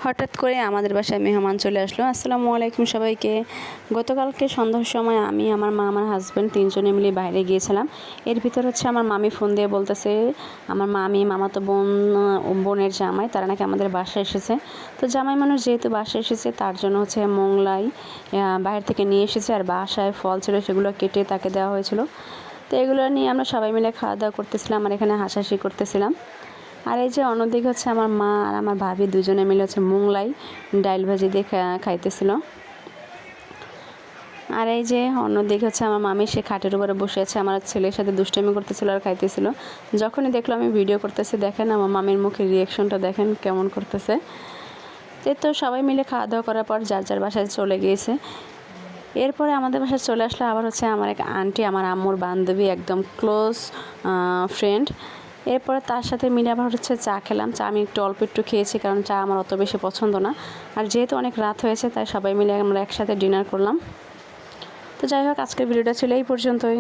হঠাৎ করে আমাদের বাসায় মেহমান চলে আসলো। আসসালামু আলাইকুম সবাইকে। গতকালকে সন্ধ্যার সময় আমি, আমার মা, আমার হাজব্যান্ড তিনজনে মিলে বাইরে গিয়েছিলাম। এর ভিতর হচ্ছে আমার মামি ফোন দিয়ে বলতেছে, আমার মামি, মামাতো বোনের জামাই, তারা নাকি আমাদের বাসায় এসেছে। তো জামাই মানুষ যেহেতু বাসায় এসেছে, তার জন্য হচ্ছে মোংলাই বাইরে থেকে নিয়ে এসেছে, আর বাসায় ফল ছিল সেগুলো কেটে তাকে দেওয়া হয়েছিল। তো এগুলো নিয়ে আমরা সবাই মিলে খাওয়া দাওয়া করতেছিলাম, আর এখানে হাসাহাসি করতেছিলাম। আর এই যে অন্যদিকে হচ্ছে আমার মা আর আমার ভাবি দুজনে মিলে হচ্ছে মোংলাই ডাইল ভাজি দিয়ে খাইতেছিল। আর এই যে অন্যদিকে হচ্ছে আমার মামি, সে খাটের উপরে বসে আছে, আমার ছেলের সাথে দুষ্টামি করতেছিল আর খাইতেছিল। যখনই দেখলো আমি ভিডিও করতেছি, দেখেন আমার মামির মুখের রিয়াকশনটা দেখেন কেমন করতেছে। তো সবাই মিলে খাওয়া দাওয়া করার পর যার যার বাসায় চলে গিয়েছে। এরপরে আমাদের বাসায় চলে আসলো আবার হচ্ছে আমার এক আন্টি, আমার আম্মুর বান্ধবী, একদম ক্লোজ ফ্রেন্ড। এরপরে তার সাথে মিলে আবার হচ্ছে চা খেলাম। চা আমি অল্প একটু খেয়েছি, কারণ চা আমার অত বেশি পছন্দ না। আর যেহেতু অনেক রাত হয়েছে, তাই সবাই মিলে আমরা একসাথে ডিনার করলাম। তো যাই হোক, আজকের ভিডিওটা ছিল এই পর্যন্তই।